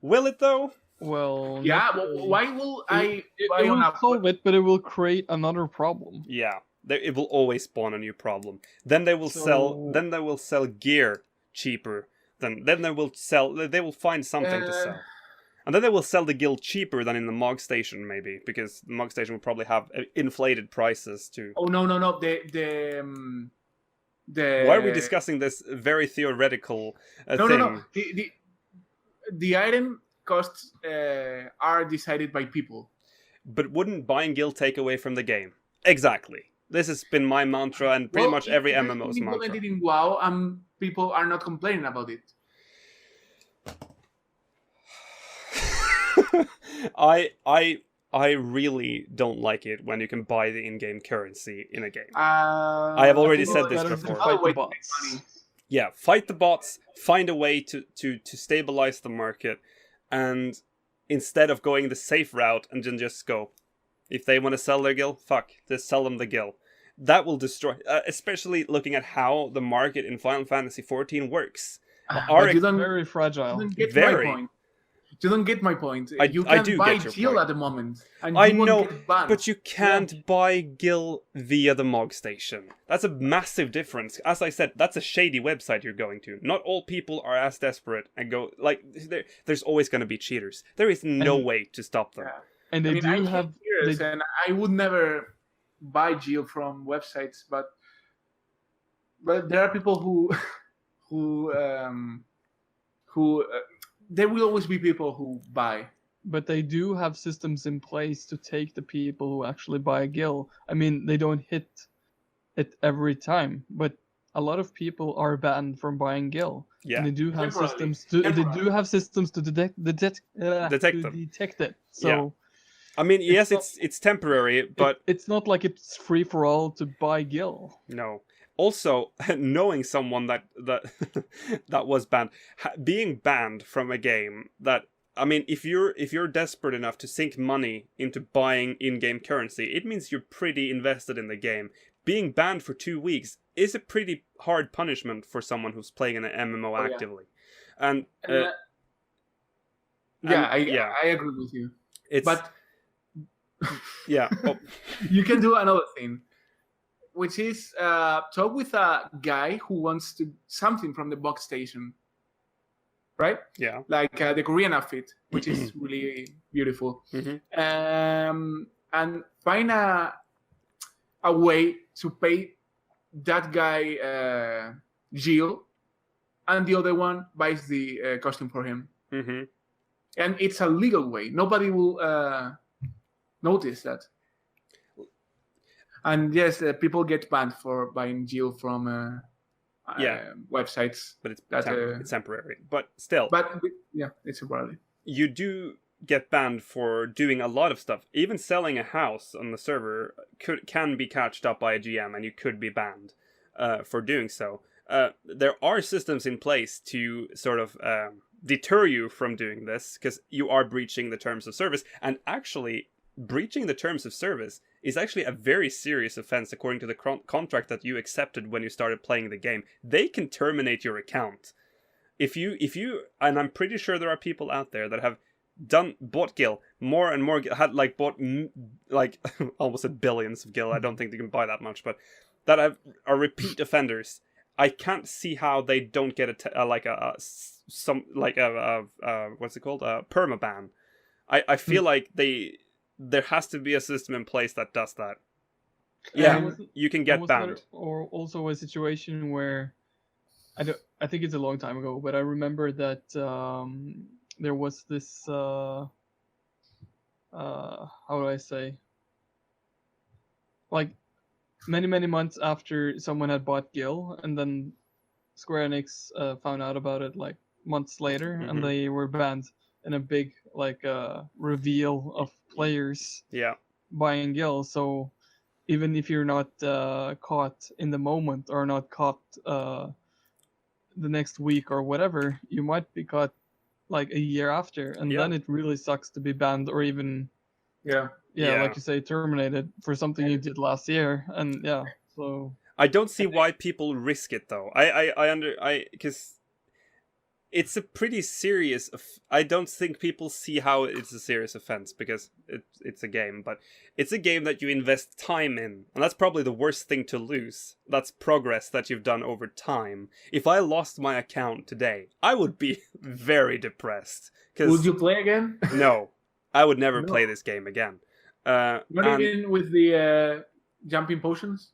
Will it though? Well, Yeah, not well, really. why will I It buy on will a solve it, but it will create another problem. Yeah, it will always spawn a new problem. Then they will So- sell gear cheaper. Then they will sell. They will find something to sell. And then they will sell the Gil cheaper than in the Mog Station, maybe, because the Mog Station will probably have inflated prices too. Oh no! The Why are we discussing this very theoretical No, thing? no. The item costs are decided by people. But wouldn't buying Gil take away from the game? Exactly. This has been my mantra and pretty much every MMO's mantra. Implemented in WoW, and people are not complaining about it. I really don't like it when you can buy the in-game currency in a game. I have already think said it's this better before. to Fight the make bots. money. Yeah, fight the bots, find a way to stabilize the market, and instead of going the safe route and then just go, if they want to sell their Gil, fuck, just sell them the Gil. That will destroy, especially looking at how the market in Final Fantasy XIV works. But you don't, Very fragile. you don't get Very. my point. You don't get my point. I You can do buy get your Jill point. at the moment, and I you won't know, get banned. but you can't buy Gil via the Mog Station. That's a massive difference. As I said, that's a shady website you're going to. Not all people are as desperate and go, like, there's always going to be cheaters. There is no And- way to stop them. Yeah. And they I mean, do I have. hate peers, they- and I would never buy Jill from websites, but there are people who there will always be people who buy. But they do have systems in place to take the people who actually buy a Gil. I mean, they don't hit it every time, but a lot of people are banned from buying Gil. Yeah. And they do have Temporarily. systems to. They do Temporarily. have systems to detect Detect them. detect it. So Yeah. I mean, yes, It's it's temporary, but it's not like it's free for all to buy Gil. no. Also, knowing someone that that was banned, being banned from a game that, I mean, if you're desperate enough to sink money into buying in-game currency, it means you're pretty invested in the game. Being banned for 2 weeks is a pretty hard punishment for someone who's playing an MMO yeah. actively, and And, I agree with you. it's But yeah. Oh, you can do another thing, which is talk with a guy who wants to something from the box station, right? yeah. Like the Korean outfit, which is really beautiful, Mhm. and find a way to pay that guy Jill, and the other one buys the costume for him, Mm-hmm. and it's a legal way. Nobody will notice that. And yes, people get banned for buying Jill from websites. But it's That, it's temporary. But still, But yeah, it's temporary. you do get banned for doing a lot of stuff. Even selling a house on the server can be catched up by a GM, and you could be banned for doing so. There are systems in place to sort of deter you from doing this, because you are breaching the terms of service. And actually, breaching the terms of service is actually a very serious offense according to the contract that you accepted when you started playing the game. They can terminate your account. If you, and I'm pretty sure there are people out there that have bought gil more and more, had like bought like almost a billions of gil. I don't think they can buy that much, but that are repeat offenders. I can't see how they don't get what's it called, a permaban. I feel like there has to be a system in place that does that. Yeah, you can get banned. Or also a situation where I think it's a long time ago, but I remember that there was this how do I say, like many months after someone had bought gil, and then Square Enix found out about it like months later, and they were banned in a big like reveal of players buying gil. So even if you're not caught in the moment, or not caught the next week or whatever, you might be caught like a year after, and then it really sucks to be banned, or even like you say, terminated for something you did last year. And so I don't see why people risk it though. Because it's a pretty serious. I don't think people see how it's a serious offense, because it's a game, but it's a game that you invest time in, and that's probably the worst thing to lose. That's progress that you've done over time. If I lost my account today, I would be very depressed. Would you play again? No, I would never play this game again. Not even with the jumping potions?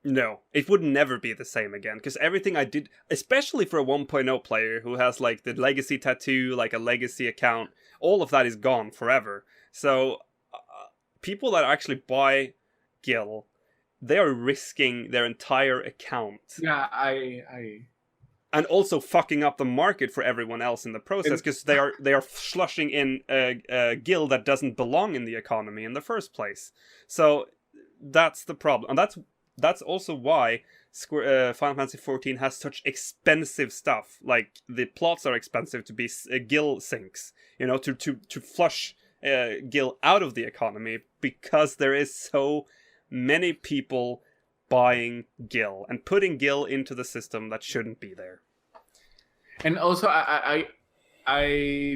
No, it would never be the same again, because everything I did, especially for a 1.0 player who has like the legacy tattoo, like a legacy account, all of that is gone forever. So people that actually buy gil, they are risking their entire account. Yeah, and also fucking up the market for everyone else in the process, because they are slushing in a gil that doesn't belong in the economy in the first place. So that's the problem, and that's also why Final Fantasy XIV has such expensive stuff. Like, the plots are expensive to be gil sinks, to flush gil out of the economy, because there is so many people buying gil and putting gil into the system that shouldn't be there. And also, I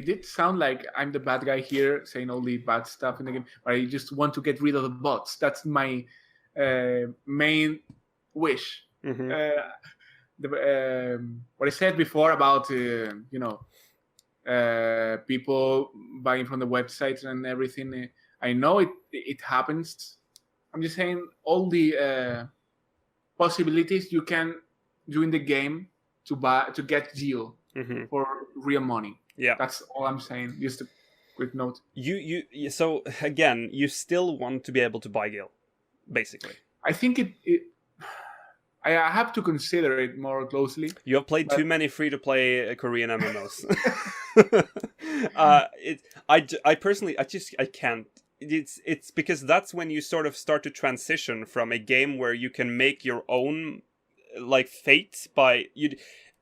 did sound like I'm the bad guy here, saying all the bad stuff in the game, but I just want to get rid of the bots. That's my main wish. What I said before about people buying from the websites and everything, I know it happens. I'm just saying all the possibilities you can do in the game to get gil for real money. Yeah, that's all I'm saying. Just a quick note. So again, you still want to be able to buy gil, basically. I think I have to consider it more closely. You have played too many free-to-play Korean MMOs. I personally, I can't. It's because that's when you sort of start to transition from a game where you can make your own like fate by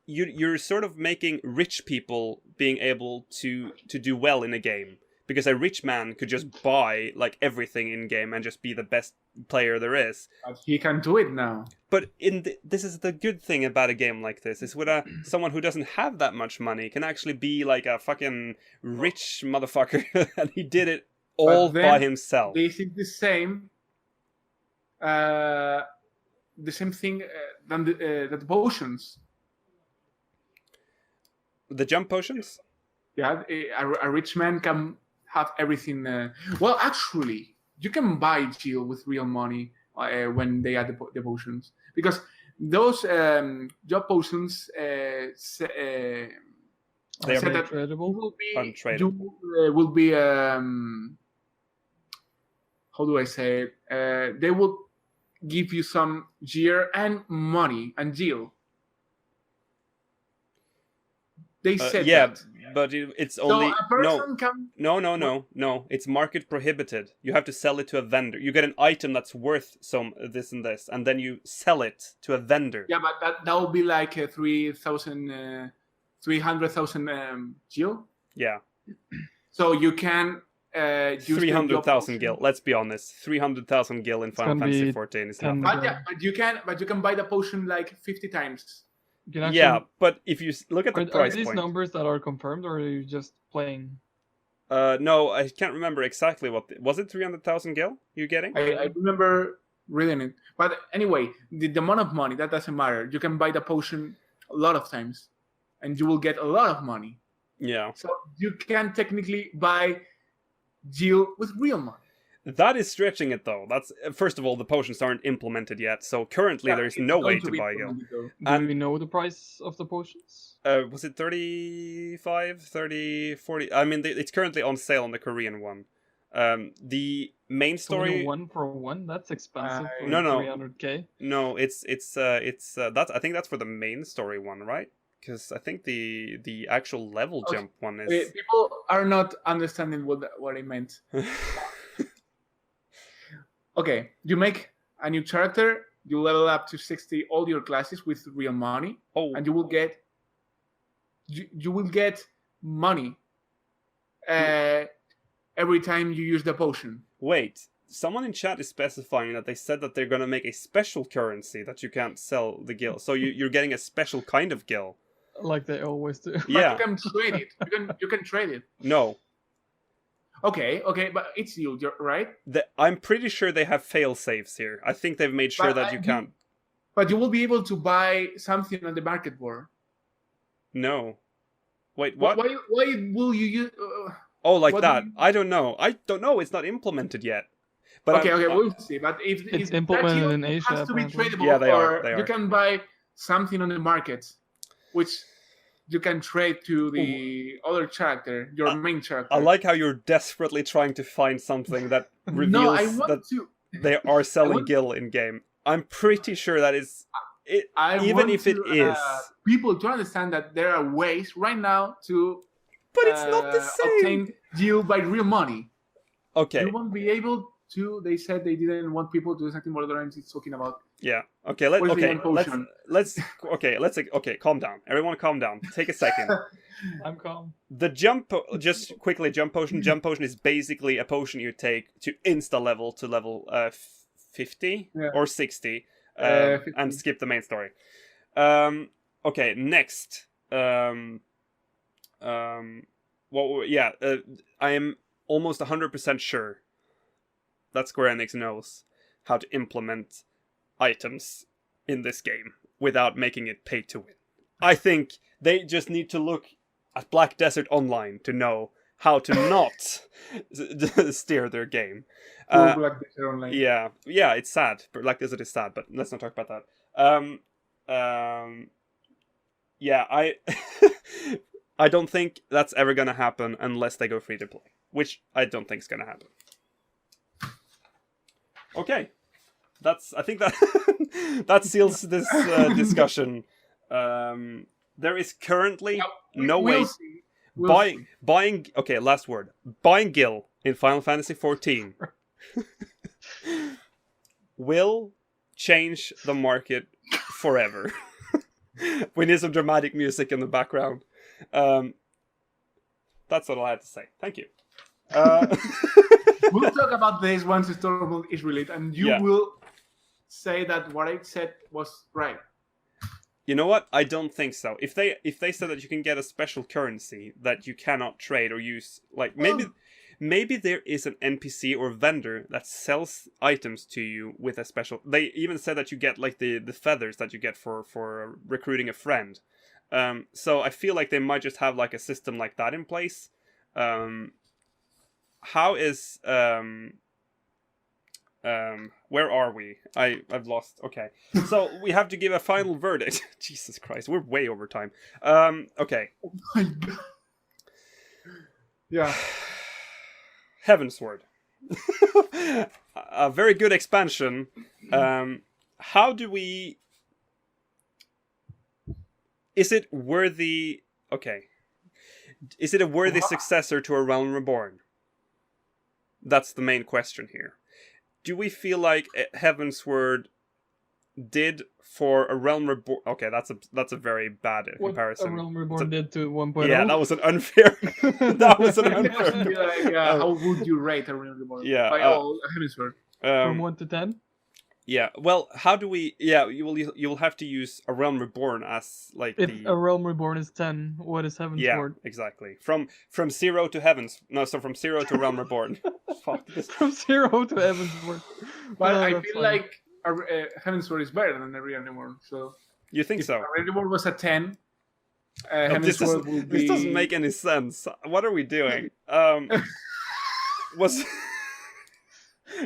you're sort of making rich people being able to do well in a game, because a rich man could just buy like everything in game and just be the best player there is. But he can do it now. But this is the good thing about a game like this, is with someone who doesn't have that much money can actually be like a fucking rich motherfucker, and he did it all by himself. This is the same thing than the potions. The jump potions? Yeah, a rich man can have everything. Well, actually, you can buy gil with real money when they add the potions, because those job potions they are tradable. Will be how do I say it? They will give you some gear and money and gil. They said yeah, that. but it's So only a person can. no. It's market prohibited. You have to sell it to a vendor. You get an item that's worth some this and this, and then you sell it to a vendor. Yeah, but that would be like 3,000, 300,000 gil. Yeah, So you can use 300,000 gil. Let's be honest, 300,000 gil in Final gonna Fantasy be 14 is 10 nothing. But yeah, but you can buy the potion like 50 times. You can actually, Yeah, but if you look at the are price these point, numbers that are confirmed, or are you just playing? no, I can't remember exactly was it 300,000 gil you're getting? I remember reading it. But anyway, the amount of money, that doesn't matter. You can buy the potion a lot of times, and you will get a lot of money. Yeah, So you can technically buy gil with real money. that is stretching it though. That's first of all, the potions aren't implemented yet, so currently Yeah, there's it's no going way to be buy gil. implemented, though. Do And- we know the price of the potions? Was it 35, 30, 40? I mean, it's currently on sale on the Korean one. The main story. 21 for one? That's expensive. For No. 300k. No, it's that's I think that's for the main story one, right? Because I think the actual level Okay. jump one is. People are not understanding what I meant. Okay, you make a new character, you level up to 60 all your classes with real money, Oh, and you will get money every time you use the potion. wait. Someone in chat is specifying that they said that they're gonna make a special currency that you can't sell the gil. So you're getting a special kind of gil. Like they always do. Yeah. But you can trade it. You can trade it. No. Okay, but it's you, right? I'm pretty sure they have fail safes here. I think they've made sure But that you can't. But you will be able to buy something on the market board. No. Wait, what? Why will you use? Oh, like what do that. you- I don't know. It's not implemented yet. But Okay, I'm- we'll see. But if It's that implemented deal in Asia, has to be apparently. tradable, Yeah, they or are. you can buy something on the market, which you can trade to the other character, your main character. I like how you're desperately trying to find something that reveals No, I want that to. they are selling want- gil in game. I'm pretty sure that is it. I Even want if it to, is. people to understand that there are ways right now to But it's not the same. obtain deal by real money. Okay. You won't be able to. They said they didn't want people to do something what RMT is talking about. Yeah. Okay. What is the Okay. one potion? Let's. Okay. Calm down. Everyone, calm down. Take a second. I'm calm. The just quickly, jump potion. Jump potion is basically a potion you take to insta level to level 50 Yeah. or 60, 50. and skip the main story. Okay, next. I am almost 100% sure that Square Enix knows how to implement items in this game without making it pay to win. I think they just need to look at Black Desert Online to know how to not steer their game. Black Desert Online. Yeah, it's sad. Black Desert is sad, but let's not talk about that. Yeah, I don't think that's ever gonna happen unless they go free to play, which I don't think is gonna happen. Okay, I think that that seals this discussion. There is currently no way. We'll see. We'll see. Buying. Okay, last word. Buying gil in Final Fantasy XIV will change the market forever. We need some dramatic music in the background. That's all I had to say. Thank you. We'll talk about this once the story is released, and you Yeah. will say that what I said was right. You know what? I don't think so. If they said that you can get a special currency that you cannot trade or use, like maybe there is an NPC or vendor that sells items to you with a special. They even said that you get like the feathers that you get for recruiting a friend. So I feel like they might just have like a system like that in place. How is where are we? I've lost. Okay, so we have to give a final verdict. Jesus Christ, we're way over time. Okay. Oh my god. Yeah. Heavensward. A very good expansion. How do we? Is it worthy? Okay, Is it a worthy Wha- successor to A Realm Reborn? That's the main question here. Do we feel like Heavensward did for A Realm Reborn? Okay, that's a very bad What comparison. A Realm Reborn It's a- did to 1.0. Yeah, that was an unfair. That was an It unfair. must be like, how would you rate a Realm Reborn? Yeah, By all Heavensward. From 1 to 10. Yeah. Well, how do we? Yeah, you will have to use A Realm Reborn as like If the. A Realm Reborn is 10, what is Heaven's Yeah, Sword? exactly. From 0 to Heavens. No, so from 0 to Realm Reborn. Fuck this. From 0 to Heaven's Sword. But No, I that's feel fine. like Heavensward is better than a Realm Reborn. So You think if so? a Realm Reborn was a 10, This Heavensward would be. this doesn't make any sense. What are we doing? Was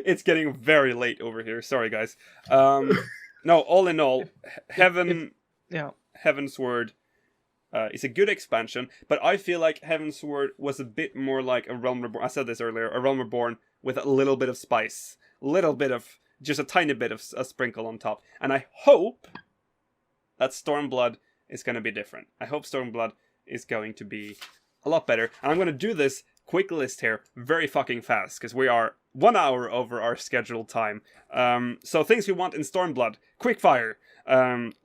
it's getting very late over here. Sorry, guys. No, all in all, Yeah. Heavensward is a good expansion, but I feel like Heavensward was a bit more like A Realm Reborn. I said this earlier. A Realm Reborn with a little bit of spice, just a tiny bit of a sprinkle on top, and I hope that Stormblood is going to be different. I hope Stormblood is going to be a lot better. And I'm going to do this quick list here very fucking fast, because we are 1 hour over our scheduled time. So things we want in Stormblood. Quickfire.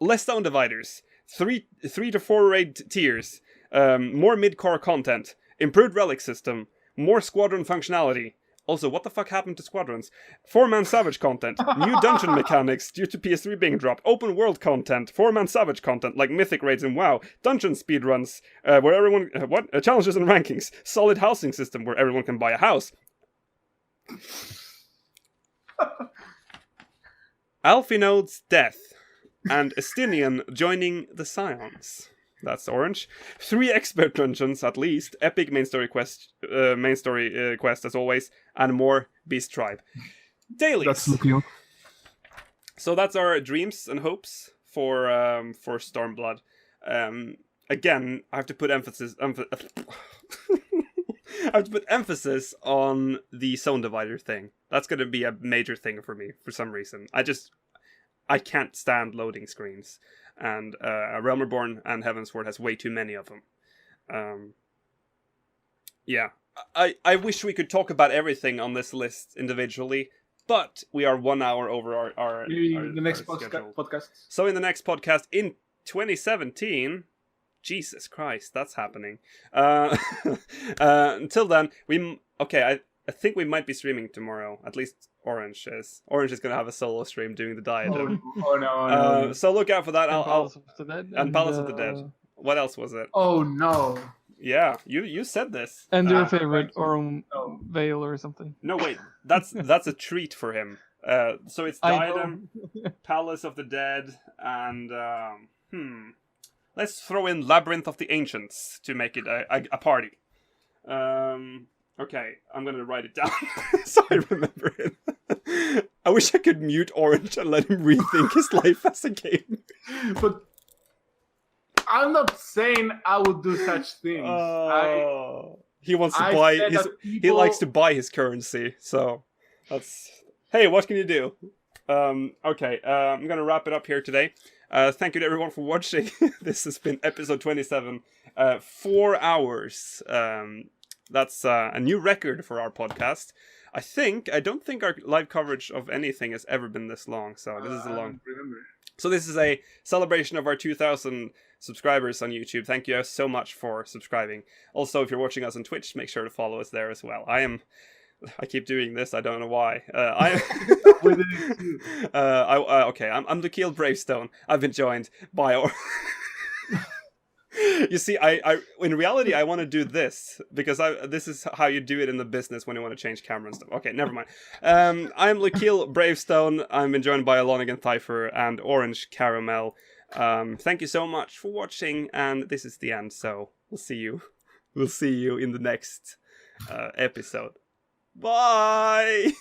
Less stone dividers. 3 to 4 raid tiers. More mid-core content. Improved relic system. More squadron functionality. Also, what the fuck happened to squadrons? 4-man Savage content, new dungeon mechanics due to PS3 being dropped, open world content, 4-man Savage content like mythic raids in WoW, dungeon speedruns, where everyone challenges and rankings, solid housing system where everyone can buy a house. Alphinode's death, and Estinian joining the Scions. That's orange. 3 expert dungeons at least. Epic main story quest as always, and more Beast Tribe. Dailies. That's looking up. So that's our dreams and hopes for Stormblood. Again, I have to put emphasis. I have to put emphasis on the zone divider thing. That's going to be a major thing for me for some reason. I can't stand loading screens. And Realm Reborn and Heavensward has way too many of them. Yeah, I wish we could talk about everything on this list individually, but we are 1 hour over our The next our schedule. podcast. So in the next podcast in 2017, Jesus Christ, that's happening. Until then, I think we might be streaming tomorrow. At least Orange is. Orange is going to have a solo stream doing the diadem. Oh no. So look out for that. And Palace of the Dead. And Palace of the Dead. What else was it? Oh no. Yeah, you said this. And your Ah, favorite, right. or Oh. Veil or something. No, wait. That's a treat for him. So it's I Diadem, Palace of the Dead, and let's throw in Labyrinth of the Ancients to make it a party. Okay, I'm gonna write it down so I remember it. I wish I could mute Orange and let him rethink his life as a gamer. But I'm not saying I would do such things. He wants to I buy said his. that He people- likes to buy his currency, so that's. Hey, what can you do? Okay, I'm gonna wrap it up here today. Thank you to everyone for watching. This has been episode 27. 4 hours. That's a new record for our podcast. I don't think our live coverage of anything has ever been this long. So this is a I long. don't remember. So this is a celebration of our 2,000 subscribers on YouTube. Thank you so much for subscribing. Also, if you're watching us on Twitch, make sure to follow us there as well. I keep doing this. I don't know why. We did it too. Okay. I'm Lukiel Bravestone. I've been joined by. You see, I in reality I want to do this because this is how you do it in the business when you want to change camera and stuff. Okay, never mind. I'm Lukiel Bravestone. I'm been joined by Alonigan Theifer and Orange Caramel. Thank you so much for watching, and this is the end. So we'll see you. We'll see you in the next episode. Bye.